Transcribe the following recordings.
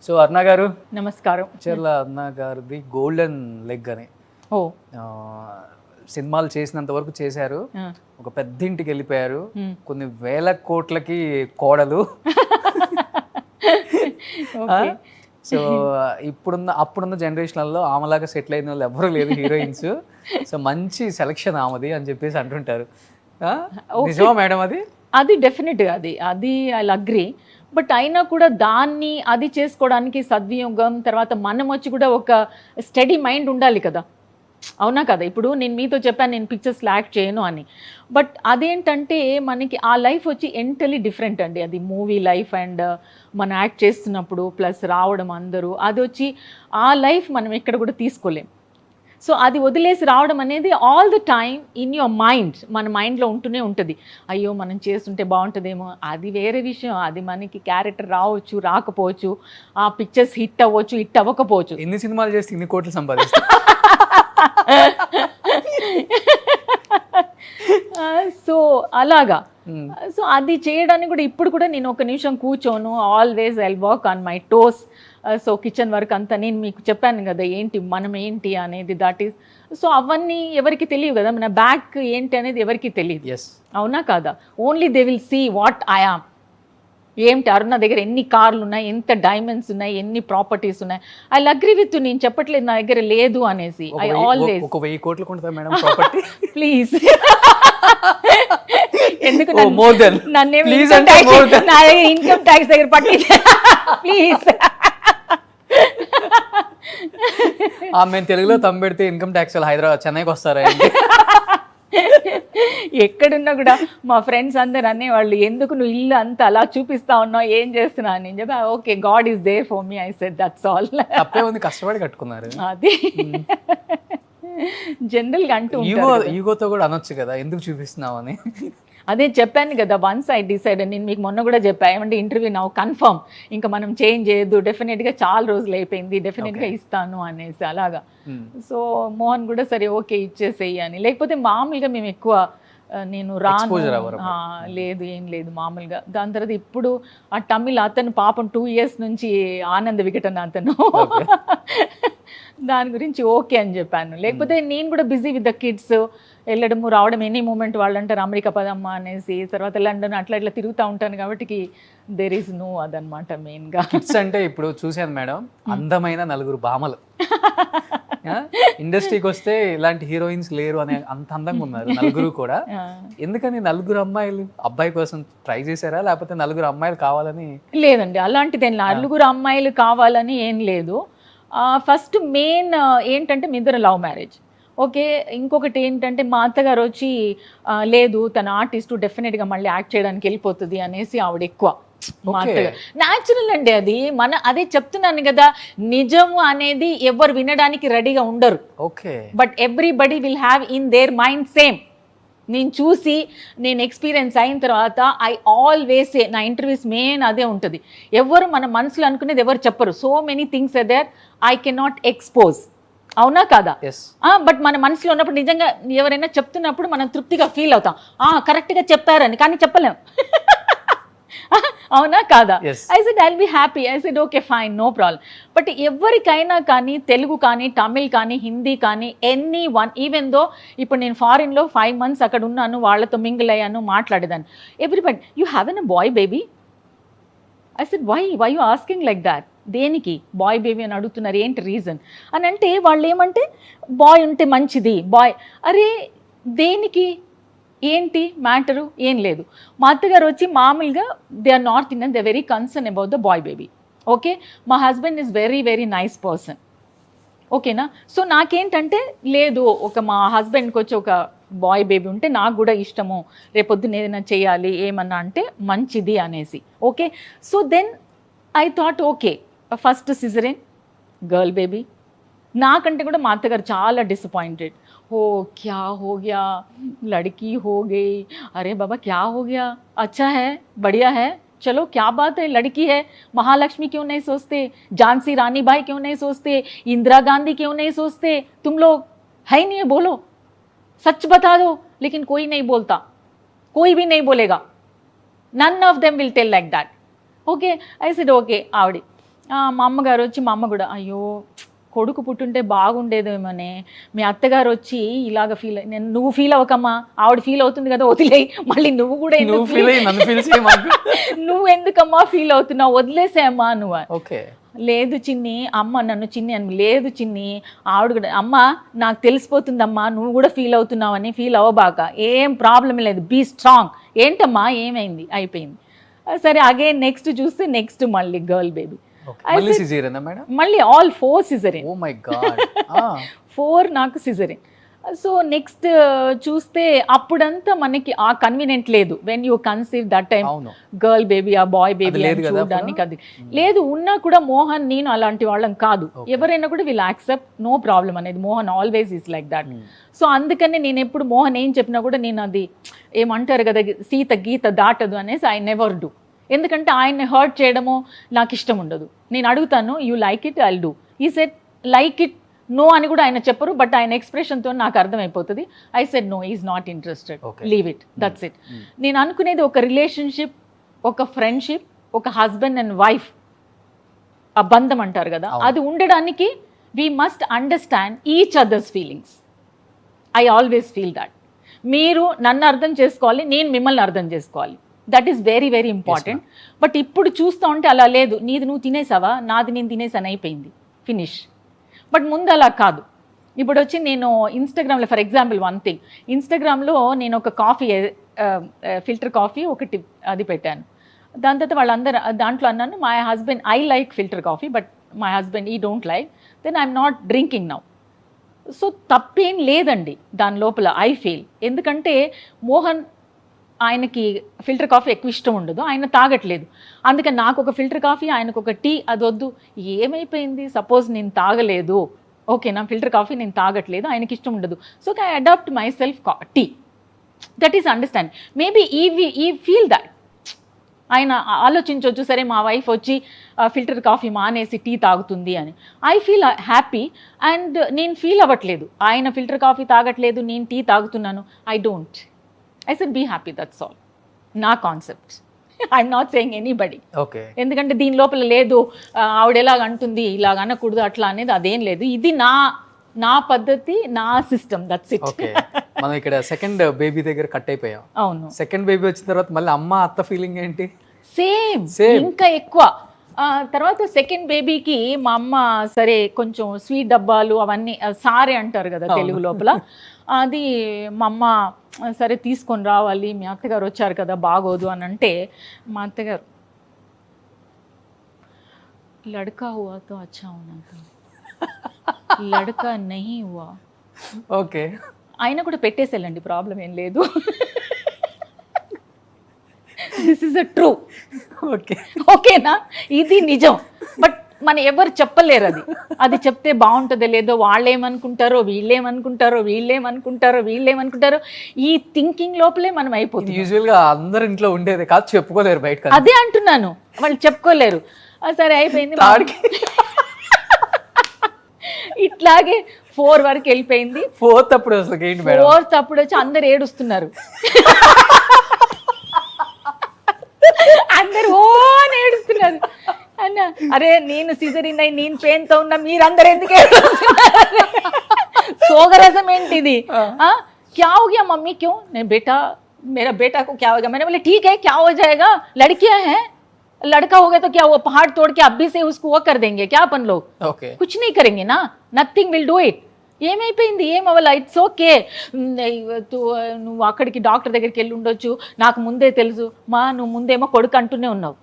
So అరుణ గారు నమస్కారం. చర్ల అరుణ గారిది గోల్డెన్ లెగ్ అని ఓ సినిమాలు చేసినంత వరకు చేశారు, ఒక పెద్ద ఇంటికి వెళ్ళిపోయారు, కొన్ని వేల కోట్లకి కోడలు. సో అప్పుడున్న జనరేషన్లలో ఆమెలాగా సెటిల్ అయిన వాళ్ళు ఎవరు లేదు హీరోయిన్స్. సో మంచి సెలక్షన్ ఆమెది అని చెప్పేసి అంటుంటారు. నిజమా మేడం అది? అది డెఫినెట్గా అది ఐ అగ్రీ. బట్ అయినా కూడా దాన్ని అది చేసుకోవడానికి సద్వినియోగం, తర్వాత మనం వచ్చి కూడా ఒక స్టడీ మైండ్ ఉండాలి కదా, అవునా కదా? ఇప్పుడు నేను మీతో చెప్పాను నేను పిక్చర్స్లో యాక్ట్ చేయను అని, బట్ అదేంటంటే మనకి ఆ లైఫ్ వచ్చి ఎంటలీ డిఫరెంట్ అండి. అది మూవీ లైఫ్ అండ్ మనం యాక్ట్ చేస్తున్నప్పుడు ప్లస్ రావడం అందరూ, అది వచ్చి ఆ లైఫ్ మనం ఎక్కడ కూడా తీసుకోలేం. సో అది వదిలేసి రావడం అనేది all the time in your mind, మన మైండ్లో ఉంటూనే ఉంటుంది. అయ్యో మనం చేస్తుంటే బాగుంటుందేమో, అది వేరే విషయం. అది మనకి క్యారెక్టర్ రావచ్చు రాకపోవచ్చు, ఆ పిక్చర్స్ హిట్ అవ్వచ్చు హిట్ అవ్వకపోవచ్చు. ఎన్ని సినిమాలు చేస్తే ఇన్ని కోట్లు సంపాదిస్తారు. సో అలాగా. సో అది చేయడానికి కూడా ఇప్పుడు కూడా నేను ఒక నిమిషం కూర్చోను, always I'll work on my toes. So kitchen work అంతా నేను మీకు చెప్పాను కదా ఏంటి మనం ఏంటి అనేది, దట్ ఈస్. సో అవన్నీ ఎవరికి తెలియదు కదా, మన బ్యాక్ ఏంటి అనేది ఎవరికి తెలియదు, అవునా కాదా? Only they will see what I am. ఏంటి అరుణ దగ్గర ఎన్ని కార్లు ఉన్నాయి, ఎంత డైమండ్స్ ఉన్నాయి, ఎన్ని ప్రాపర్టీస్ ఉన్నాయి. ఐ అగ్రీ విత్ యు, నేను చెప్పట్లేదు నా దగ్గర లేదు అనేసి. ఐ ఆల్వేస్ 1000 కోట్లు కొంటా మేడం ప్రాపర్టీ. ప్లీజ్ ఎందుకు నన్ను ఇన్కమ్ ట్యాక్స్ దగ్గర పట్టి ప్లీజ్. మేము తెలుగులో తమ్మెడితే ఇన్కమ్ ట్యాక్స్ హైదరాబాద్ చెన్నైకి వస్తారా? ఎక్కడున్నా కూడా మా ఫ్రెండ్స్ అందరు అనేవాళ్ళు, ఎందుకు నువ్వు ఇల్లు అంతా అలా చూపిస్తా ఉన్నావు, ఏం చేస్తున్నావు అని చెప్పి. Okay, God is there for me, I said that's all. తప్పే ఉంది, కష్టపడి కట్టుకున్నారు. అది జనరల్గా అంటూ ఈగోతో కూడా అనొచ్చు కదా, ఎందుకు చూపిస్తున్నావు అని. అదే చెప్పాను కదా, వన్స్ ఐ డిసైడ్. నేను మీకు మొన్న కూడా చెప్పా, ఏమంటే ఇంటర్వ్యూ నా కన్ఫర్మ్, ఇంకా మనం చేంజ్ చేయొద్దు, డెఫినెట్గా చాలా రోజులు అయిపోయింది, డెఫినెట్గా ఇస్తాను అనేసి అలాగా. సో మోహన్ కూడా సరే ఓకే ఇచ్చేసేయి అని, లేకపోతే మామూలుగా మేము ఎక్కువ నేను రాను లేదు ఏం లేదు మామూలుగా. దాని తర్వాత ఇప్పుడు ఆ తమిళ్ అతను పాపం 2 years నుంచి ఆనంద వికటన అతను, దాని గురించి ఓకే అని చెప్పాను. లేకపోతే నేను కూడా బిజీ విత్ ద కిడ్స్, వెళ్ళడము రావడం, ఎనీ మూమెంట్ వాళ్ళు అంటారు అమెరికా పదమ్మా అనేసి, తర్వాత లండన్ అట్లా ఇట్లా తిరుగుతూ ఉంటాను కాబట్టి దేర్ ఈస్ నో అదనమాట మెయిన్గా. కిడ్స్ అంటే ఇప్పుడు చూశాను మేడం, అందమైన 4 భామలు. ఇండస్ట్రీకి వస్తే ఇలాంటి హీరోయిన్స్ లేరు అనే అంత అందంగా ఉన్నారు 4 కూడా. ఎందుకని 4 అమ్మాయిలు అబ్బాయి కోసం ట్రై చేశారా, లేకపోతే 4 అమ్మాయిలు కావాలని? లేదండి, అలాంటిది 4 అమ్మాయిలు కావాలని ఏం లేదు. ఫస్ట్ మెయిన్ ఏంటంటే మీ ఇద్దరు లవ్ మ్యారేజ్, ఓకే. ఇంకొకటి ఏంటంటే మా అత్తగారు వచ్చి లేదు తన ఆర్టిస్టు డెఫినెట్గా మళ్ళీ యాక్ట్ చేయడానికి వెళ్ళిపోతుంది అనేసి ఆవిడ ఎక్కువ. మా అత్తగారు న్యాచురల్ అండి, అది అదే చెప్తున్నాను కదా, నిజము అనేది ఎవరు వినడానికి రెడీగా ఉండరు. Okay, but everybody will have in their mind same. నేను చూసి నేను ఎక్స్పీరియన్స్ అయిన తర్వాత ఐ ఆల్వేస్ సే, నా ఇంటర్వ్యూస్ మెయిన్ అదే ఉంటుంది, ఎవరు మన మనసులో అనుకునేది ఎవరు చెప్పరు. So many things are there I can not expose, అవునా కాదా? బట్ మన మనసులో ఉన్నప్పుడు నిజంగా ఎవరైనా చెప్తున్నప్పుడు మనం తృప్తిగా ఫీల్ అవుతాం, కరెక్ట్గా చెప్పారని, కానీ చెప్పలేం. అవునా కాదా? I said I'll be happy, I said okay fine no problem. But ఎవరికైనా కానీ తెలుగు కానీ తమిళ్ కానీ హిందీ కానీ ఎనీ వన్, ఈవెన్ దో ఇప్పుడు నేను ఫారిన్లో 5 months అక్కడ ఉన్నాను, వాళ్ళతో మింగిల్ అయ్యాను, మాట్లాడేదాన్ని. Everybody you have an boy baby? I said why you asking like that? దేనికి బాయ్ బేబీ అని అడుగుతున్నారు, ఏంటి రీజన్ అని అంటే, వాళ్ళు ఏమంటే బాయ్ ఉంటే మంచిది, బాయ్. అరే దేనికి, ఏంటి మ్యాటరు? ఏం లేదు. మా అత్తగారు వచ్చి మామూలుగా they are North Indian, they very concern about the boy baby. Okay, మా husband is very very nice person, ఓకేనా. సో నాకేంటంటే లేదు, ఒక మా హస్బెండ్కి వచ్చి ఒక బాయ్ బేబీ ఉంటే నాకు కూడా ఇష్టము, రేపొద్దున ఏదైనా చేయాలి ఏమన్నా అంటే మంచిది అనేసి. Okay, so then I thought okay first caesarean girl baby. నాకంటే కూడా మా అత్తగారు చాలా డిసప్పాయింటెడ్. हो क्या हो गया, लड़की हो गई, अरे बाबा क्या हो गया, अच्छा है बढ़िया है, चलो क्या बात है, लड़की है, महालक्ष्मी क्यों नहीं सोचते, झांसी रानी बाई क्यों नहीं सोचते, इंदिरा गांधी क्यों नहीं सोचते, तुम लोग है ही नहीं है, बोलो सच बता दो. लेकिन कोई नहीं बोलता, कोई भी नहीं बोलेगा, none of them will tell like that. Okay, I said okay. ఆవిడ మా అమ్మగారు వచ్చి, మా అమ్మ కూడా అయ్యో కొడుకు పుట్టుంటే బాగుండేదేమోనే, మీ అత్తగారు వచ్చి ఇలాగ నేను నువ్వు ఫీల్ అవ్వకమ్మా, ఆవిడ ఫీల్ అవుతుంది కదా వదిలేయి, మళ్ళీ నువ్వు కూడా నువ్వు ఎందుకమ్మా ఫీల్ అవుతున్నావు, వదిలేసేయమ్మా నువ్వు. ఓకే లేదు చిన్ని, అమ్మ నన్ను చిన్ని అని, లేదు చిన్ని ఆవిడ కూడా, అమ్మ నాకు తెలిసిపోతుందమ్మా నువ్వు కూడా ఫీల్ అవుతున్నావని, ఫీల్ అవ్వబాక, ఏం ప్రాబ్లం లేదు, బీ స్ట్రాంగ్. ఏంటమ్మా ఏమైంది, అయిపోయింది. సరే అగైన్ నెక్స్ట్ చూస్తే నెక్స్ట్ మళ్ళీ గర్ల్ బేబీ, మళ్ళీ ఆల్ 4 సిజరిన్. 4 నాకు సిజరిన్. సో నెక్స్ట్ చూస్తే అప్పుడంతా మనకి ఆ కన్వీనియంట్ లేదు, when you conceive that time girl baby ఆ బాయ్ బేబీ చూడడానికి అది లేదు. ఉన్నా కూడా మోహన్ నేను అలాంటి వాళ్ళం కాదు, ఎవరైనా కూడా విల్ యాక్సెప్ట్, నో ప్రాబ్లం అనేది. Mohan always is like that. So అందుకని నేను ఎప్పుడు మోహన్ ఏం చెప్పినా కూడా నేను అది ఏమంటారు కదా, సీత గీత దాటదు అనేసి ఐ నెవర్ డూ. ఎందుకంటే ఆయన్ని హర్ట్ చేయడము నాకు ఇష్టం ఉండదు. నేను అడుగుతాను, you like it, I'll do. He set like it, no అని కూడా ఆయన చెప్పరు, బట్ ఆయన ఎక్స్ప్రెషన్తో నాకు అర్థమైపోతుంది. I said no, is not interested, leave it, that's it. నేను అనుకునేది ఒక రిలేషన్షిప్, ఒక ఫ్రెండ్షిప్, ఒక హస్బెండ్ అండ్ వైఫ్ ఆ బంధం అంటారు కదా, అది ఉండడానికి we must understand each others feelings. I always feel that. మీరు నన్ను అర్థం చేసుకోవాలి, నేను మిమ్మల్ని అర్థం చేసుకోవాలి. That is very very important. But ఇప్పుడు చూస్తూ ఉంటే అలా లేదు, నీది నువ్వు తినేసావా, నాది నేను తినేసాను, అయిపోయింది, ఫినిష్. బట్ ముందు అలా కాదు. ఇప్పుడు వచ్చి నేను ఇన్స్టాగ్రామ్లో, ఫర్ ఎగ్జాంపుల్ వన్ థింగ్, ఇన్స్టాగ్రామ్లో నేను ఒక కాఫీ, ఫిల్టర్ కాఫీ ఒకటి అది పెట్టాను. దాని తర్వాత వాళ్ళందరూ దాంట్లో అన్నాను, my husband I like filter coffee but my husband he don't like, then I'm not drinking now. So తప్పేం లేదండి దాని లోపల, ఐ ఫీల్. ఎందుకంటే మోహన్ ఆయనకి ఫిల్టర్ కాఫీ ఎక్కువ ఇష్టం ఉండదు, ఆయన తాగట్లేదు. అందుకని నాకు ఒక ఫిల్టర్ కాఫీ, ఆయనకు ఒక టీ, అది వద్దు. ఏమైపోయింది, సపోజ్ నేను తాగలేదు, ఓకే నా ఫిల్టర్ కాఫీ నేను తాగట్లేదు, ఆయనకి ఇష్టం ఉండదు, so I adapt myself tea. That is understand. Maybe he feel that ఆయన ఆలోచించవచ్చు, సరే మా వైఫ్ వచ్చి ఫిల్టర్ కాఫీ మానేసి టీ తాగుతుంది అని. ఐ ఫీల్ హ్యాపీ అండ్ నేను ఫీల్ అవ్వట్లేదు, ఆయన ఫిల్టర్ కాఫీ తాగట్లేదు, నేను టీ తాగుతున్నాను. I don't. I said be happy, that's all. నా concept, I'm not saying anybody. ఎందుకంటే దీని లోపల లేదు ఆవిడ ఎలాగ అంటుంది, ఇలాగ అనకూడదు అట్లా అనేది అదేం లేదు. ఇది నా పద్ధతి, నా సిస్టమ్, దట్స్ ఇట్. మనం ఇక్కడ సెకండ్ బేబీ దగ్గర కట్ అయిపోయాం. అవును, సెకండ్ బేబీ వచ్చిన తర్వాత మళ్ళీ అమ్మ అత్త ఫీలింగ్ ఏంటి? సేమ్, ఇంకా ఎక్కువ. తర్వాత సెకండ్ బేబీకి మా అమ్మ సరే కొంచెం స్వీట్ డబ్బాలు అవన్నీ సారే అంటారు కదా తెలుగు లోపల, అది మా అమ్మ సరే తీసుకొని రావాలి, మీ అత్తగారు వచ్చారు కదా బాగోదు అని అంటే, మా అత్తగారు లడ్కా హువా తో అచ్చా హోనా తా, లడ్కా నహీ హువా. ఓకే, ఆయన కూడా పెట్టేసేళ్ళండి, ప్రాబ్లం ఏం లేదు. This is a true. ఓకేనా, ఇది నిజం. బట్ మన ఎవరు చెప్పలేరు అది చెప్తే బాగుంటుందో లేదో, వాళ్ళేమనుకుంటారో వీళ్ళేమనుకుంటారో ఈ థింకింగ్ లోపలే మనం అయిపోతుంది. యూజువల్ గా అందరు ఇంట్లో ఉండేది కాదు, చెప్పుకోలేరు బయట. అదే అంటున్నాను, వాళ్ళు చెప్పుకోలేరు. సరే అయిపోయింది, ఇట్లాగే 4 వరకు వెళ్ళిపోయింది. 4th అప్పుడు వచ్చి అందరు ఏడుస్తున్నారు, అందరు ఓ ఏడుస్తున్నారు. అన్న అరే నేను సిజరిన్ అయి నేను పెయిన్ తో ఉన్నా, మీరందరూ ఎందుకు సోగరసం ఏంటిది? क्या हो गया मम्मी, क्यों? नहीं बेटा, मेरा बेटा को क्या हो गया? मैंने बोले ठीक है, क्या हो जाएगा, लड़कियां हैं, लड़का हो गया तो क्या वो पहाड़ तोड़ के अभी से उसको वो कर देंगे क्या अपन लोग? कुछ नहीं करेंगे ना, नथिंग विल डू इट. ఏమైపోయింది, ఏమవ్వాల, ఇట్స్ ఓకే. నువ్వు అక్కడికి డాక్టర్ దగ్గరికి వెళ్ళి ఉండొచ్చు, నాకు ముందే తెలుసు. నువ్వు ముందేమో కొడుకు అంటూనే ఉన్నావు,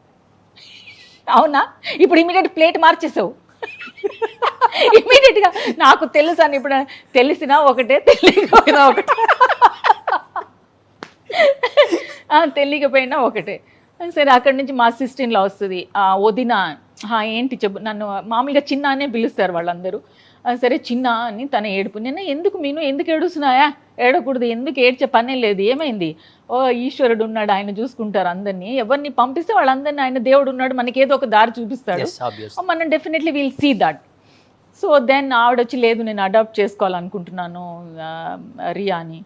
అవునా? ఇప్పుడు ఇమీడియట్ ప్లేట్ మార్చేసావు. ఇమీడియట్గా నాకు తెలుసు అని. ఇప్పుడు తెలిసినా ఒకటే, తెలియకపోయినా ఒకటే, తెలియకపోయినా ఒకటే. సరే అక్కడి నుంచి మా సిస్టర్‌ఇన్ లా వస్తుంది, వదిన ఏంటి చెప్పు, నన్ను మామూలుగా చిన్న అనే పిలుస్తారు వాళ్ళందరూ. సరే చిన్న అని తన ఏడుపు. నిన్న ఎందుకు ఎందుకు ఏడుస్తున్నాయా? ఏడకూడదు, ఎందుకు ఏడ్చే పనే లేదు, ఏమైంది? ఓ ఈశ్వరుడు ఉన్నాడు, ఆయన చూసుకుంటారు అందరినీ. ఎవరిని పంపిస్తే వాళ్ళందరినీ ఆయన దేవుడు ఉన్నాడు, మనకి ఏదో ఒక దారి చూపిస్తాడు. మనం definitely will see that. So then ఆవిడొచ్చి లేదు నేను అడాప్ట్ చేసుకోవాలనుకుంటున్నాను రియాని.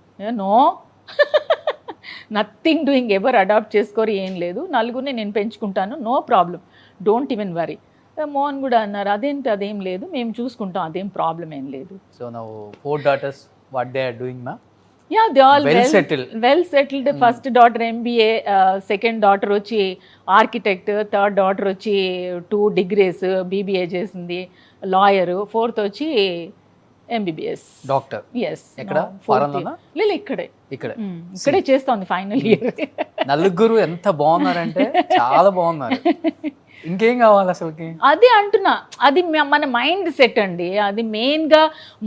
నో, నథింగ్ డూయింగ్, ఎవరు అడాప్ట్ చేసుకోరు, ఏం లేదు, నలుగురిని నేను పెంచుకుంటాను, no problem, don't even worry. Mohan కూడా అన్నారు అదేంటి అదేం లేదు మేము చూసుకుంటాం అదేం ప్రాబ్లం ఏం లేదు. So now 4 daughters what they are doing ma? Yeah they all well settled. First daughter MBA, second daughter వచ్చి ఆర్కిటెక్ట్, థర్డ్ డాటర్ వచ్చి 2 degrees బీబీఏ చేసింది, లాయర్, ఫోర్త్ వచ్చి ఎంబీబీఎస్ డాక్టర్. ఎస్. ఎక్కడ ఫారెన్ లోనా? లేదు ఇక్కడే ఇక్కడే చేస్తోంది ఫైనల్ ఇయర్. నలుగురు ఎంత బాగున్నారంటే చాలా బాగున్నారు. ఇంకేం కావాలి అసలుకి? అదే అంటున్నా, అది మన మైండ్ సెట్ అండి. అది మెయిన్గా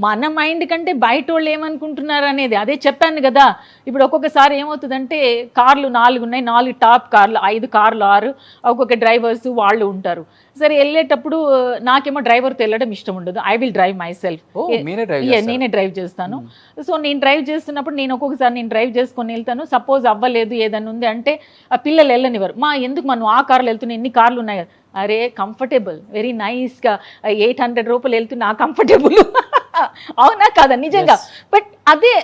మన మైండ్ కంటే బయట వాళ్ళు ఏమనుకుంటున్నారు అనేది. అదే చెప్పాను కదా, ఇప్పుడు ఒక్కొక్కసారి ఏమవుతుందంటే కార్లు 4 ఉన్నాయి, 4 టాప్ కార్లు, 5 కార్లు 6, ఒక్కొక్క డ్రైవర్స్ వాళ్ళు ఉంటారు. సరే వెళ్ళేటప్పుడు నాకేమో డ్రైవర్తో వెళ్ళడం ఇష్టం ఉండదు. I will drive my self. నేనే డ్రైవ్ చేస్తాను. సో నేను డ్రైవ్ చేస్తున్నప్పుడు నేను ఒక్కొక్కసారి నేను డ్రైవ్ చేసుకొని వెళ్తాను. సపోజ్ అవ్వలేదు ఏదైనా ఉంది అంటే ఆ పిల్లలు వెళ్ళనివ్వరు. మా ఎందుకు మనం ఆ కార్లు వెళ్తున్నాయి, ఎన్ని కార్లు ఉన్నాయి కదా. అరే కంఫర్టబుల్, వెరీ నైస్గా 800 రూపాయలు వెళ్తున్నా కంఫర్టబుల్. అవునా కాదా నిజంగా? బట్ అదే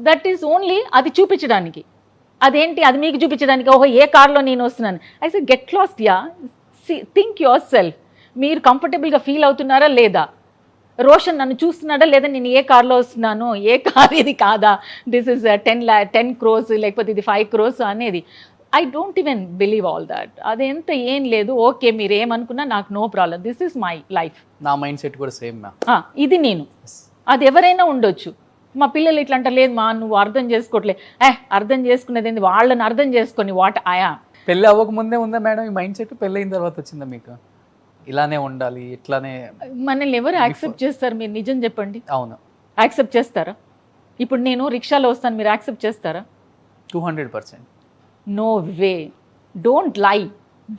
దట్ ఈస్ ఓన్లీ అది చూపించడానికి. అదేంటి అది మీకు చూపించడానికి, ఓహో ఏ కార్లో నేను వస్తున్నాను. I say get lost yeah, think your self. మీరు కంఫర్టబుల్గా ఫీల్ అవుతున్నారా లేదా? రోషన్ నన్ను చూస్తున్నాడా లేదా, నేను ఏ కార్లో వస్తున్నాను, ఏ కార్ ఇది కాదా, దిస్ ఇస్ 10 crores లేకపోతే ఇది 5 crores అనేది. I don't even believe all that. అదెంత ఏం లేదు, ఓకే మీరు ఏమనుకున్నా నాకు no problem, this is my life. నా మైండ్ సెట్ కూడా సేమ్. ఇది నేను, అది ఎవరైనా ఉండొచ్చు. మా పిల్లలు ఇట్లా అంటారు, లేదు మా నువ్వు అర్థం చేసుకోవట్లే. అర్థం చేసుకునేది ఏంది, వాళ్ళని అర్థం చేసుకొని వాట్ ఆయా. పెళ్ళి అవ్వక ముందే ఉందా మేడం ఈ మైండ్ సెట్? పెళ్ళి అయిన తర్వాత వచ్చిందా మీకు ఇలానే ఉండాలి ఇట్లానే? మనల్ని ఎవరు యాక్సెప్ట్ చేస్తారు మీరు నిజం చెప్పండి? అవును, యాక్సెప్ట్ చేస్తారా? ఇప్పుడు నేను రిక్షాలో వస్తాను, మీరు యాక్సెప్ట్ చేస్తారా? 200%. No way. Don't lie,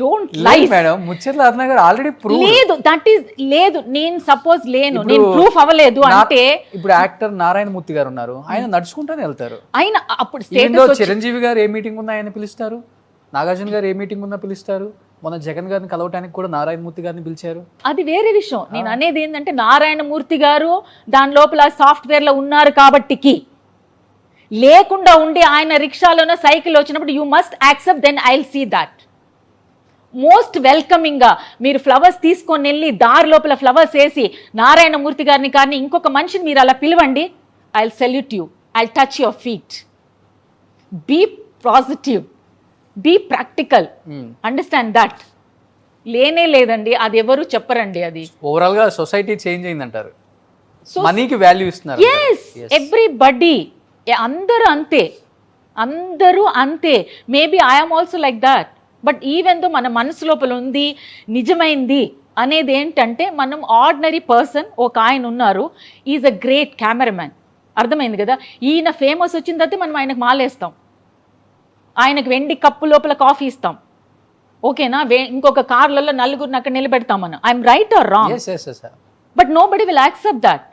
don't lie madam. ముచ్చట్ల అరుణ గారు ఆల్రెడీ ప్రూవ్. లేదు దట్ ఈస్ లేదు. నేను సపోజ్ లేను, నేను ప్రూఫ్ అవ్వలేదు అంటే. ఇప్పుడు యాక్టర్ నారాయణమూర్తి గారు ఉన్నారు, ఆయన నడుచుకుంటానే వెళ్తారు. ఆయన అప్పుడు చిరంజీవి గారు ఏ మీటింగ్ ఉన్నా ఆయన పిలుస్తారు, నాగార్జున గారు ఏ మీటింగ్ ఉన్నా పిలుస్తారు. మన జగన్ గారిని కలవటానికి కూడా నారాయణమూర్తి గారిని పిలిచారు. అది వేరే విషయం. నేను అనేది ఏంటంటే నారాయణమూర్తి గారు దాని లోపల సాఫ్ట్వేర్లో ఉన్నారు కాబట్టికి, లేకుండా ఉండి ఆయన రిక్షాలోనో సైకిల్ వచ్చినప్పుడు you must accept, then I will see that. Most వెల్కమింగ్గా మీరు ఫ్లవర్స్ తీసుకొని వెళ్ళి దారి లోపల ఫ్లవర్స్ వేసి నారాయణమూర్తి గారిని కానీ ఇంకొక మనిషిని మీరు అలా పిలవండి, I will salute you, I will touch your feet. Be positive, be practical, understand that. లేనే లేదండి, అది ఎవరు చెప్పరండి. అది ఓవరాల్ గా సొసైటీ చేంజ్ అయిందంటారు, మనీకి వాల్యూ ఇస్తున్నారు. ఎస్, ఎవ్రీబడీ, అందరూ అంతే, అందరూ అంతే. Maybe I'm also like that. But even though మన మనసు లోపల ఉంది నిజమైంది అనేది ఏంటంటే, మనం ఆర్డినరీ పర్సన్, ఒక ఆయన ఉన్నారు, ఈజ్ అ గ్రేట్ కెమెరామ్యాన్. అర్థమైంది కదా? ఈయన ఫేమస్ వచ్చిన తర్వాత మనం ఆయనకు మాలేస్తాం, ఆయనకు వెండి కప్పు లోపల కాఫీ ఇస్తాం, ఓకేనా? ఇంకొక కార్లలో 4 అక్కడ నిలబెడతాం మనం. I'm right or wrong? But nobody will accept that.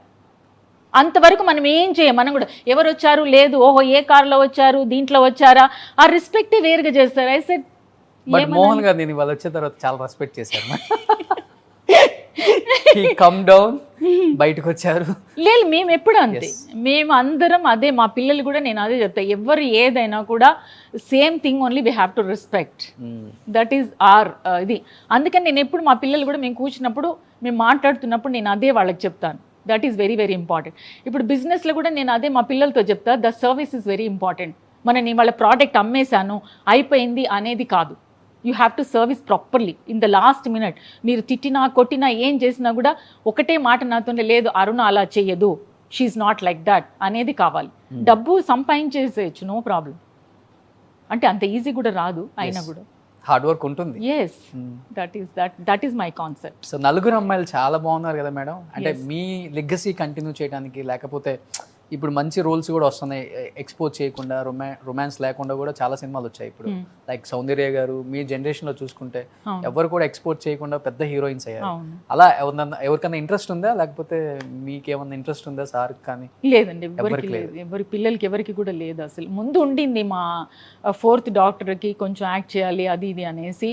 అంతవరకు మనం ఏం చేయం. మనం కూడా ఎవరు వచ్చారు లేదు, ఓహో ఏ కార్లో వచ్చారు, దీంట్లో వచ్చారా, ఆ రెస్పెక్టే వేరుగా చేస్తారు. ఐ సెడ్ మోహన్ గారు నేను ఇవాళ వచ్చిన తర్వాత చాలా రెస్పెక్ట్ చేశారు. కమ్ డౌన్, బయటకు వచ్చారు. లేదు మేము ఎప్పుడు అంతే, మేము అందరం అదే. మా పిల్లలు కూడా నేను అదే చెప్తా, ఎవరు ఏదైనా కూడా same thing, only we have to respect. That is or ఇది. అందుకని నేను ఎప్పుడు మా పిల్లలు కూడా మేము కూర్చున్నప్పుడు, మేము మాట్లాడుతున్నప్పుడు నేను అదే వాళ్ళకి చెప్తాను. That is very very important. ఇప్పుడు బిజినెస్లో కూడా నేను అదే మా పిల్లలతో చెప్తా, the service is very important. నేను వాళ్ళ ప్రోడక్ట్ అమ్మేశాను అయిపోయింది అనేది కాదు. You have to service properly in the last minute. మీరు తిట్టినా కొట్టినా ఏం చేసినా కూడా ఒకటే మాట నాతో, లేదు అరుణ అలా చెయ్యదు, షీఈ్ నాట్ లైక్ దాట్ అనేది కావాలి. డబ్బు సంపాదించేసేయచ్చు, నో ప్రాబ్లం. అంటే అంత ఈజీ కూడా రాదు, అయినా కూడా హార్డ్ వర్క్ ఉంటుంది. Yes, that is my concept. So నలుగురు అమ్మాయిలు చాలా బాగున్నారు కదా మేడం. అంటే మీ లెగసీ కంటిన్యూ చేయడానికి, లేకపోతే ఇప్పుడు మంచి రోల్స్ కూడా వస్తున్నాయి, ఎక్స్పోజ్ చేయకుండా, రొమాన్స్ లేకుండా కూడా చాలా సినిమాలు వచ్చాయి ఇప్పుడు. లైక్ సౌందర్య గారు, మీ జనరేషన్ లో చూసుకుంటే ఎవరు కూడా ఎక్స్పోజ్ చేయకుండా పెద్ద హీరోయిన్స్ అయ్యారు. అలా ఎవరికైనా ఇంట్రెస్ట్ ఉందా, లేకపోతే మీకేమన్నా ఇంట్రెస్ట్ ఉందా సార్? కానీ లేదండి, ఎవరి పిల్లలకి ఎవరికి కూడా లేదు. అసలు ముందు ఉండింది, మా 4th డాక్టర్కి కొంచెం యాక్ట్ చేయాలి అది ఇది అనేసి.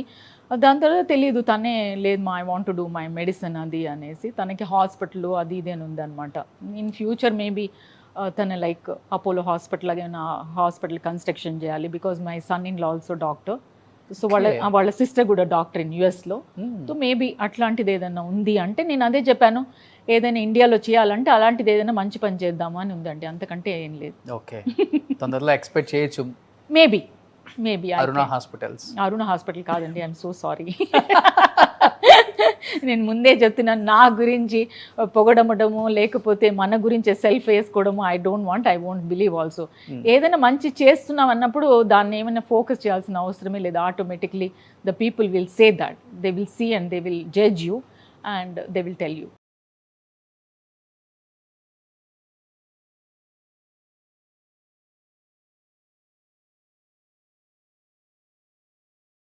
దాని తర్వాత తెలియదు, తనే లేదు మా I want to do my medicine అది అనేసి, తనకి హాస్పిటల్ అది ఇది అని ఉందన్నమాట. ఇన్ ఫ్యూచర్ మేబీ తన like Apollo hospital, hospital construction చేయాలి. Because my son in law also doctor, so వాళ్ళ సిస్టర్ కూడా డాక్టర్ ఇన్ యుఎస్లో. సో మేబీ అట్లాంటిది ఏదైనా ఉంది అంటే నేను అదే చెప్పాను, ఏదైనా ఇండియాలో చేయాలంటే అలాంటిది ఏదైనా మంచి పని చేద్దాము అని ఉందండి, అంతకంటే ఏం లేదు. ఓకే, తొందరలో ఎక్స్పెక్ట్ చేయొచ్చు. మేబీ అరుణ హాస్పిటల్ కాదండి, ఐఎమ్ సో సారీ. నేను ముందే చెప్తున్నాను, నా గురించి పొగడమడము లేకపోతే మన గురించి సెల్ఫ్ వేసుకోవడము ఐ వోంట్ బిలీవ్ ఆల్సో. ఏదైనా మంచి చేస్తున్నాం అన్నప్పుడు దాన్ని ఏమైనా ఫోకస్ చేయాల్సిన అవసరమే లేదు. Automatically the people will say that, they will see and they will judge you and they will tell you.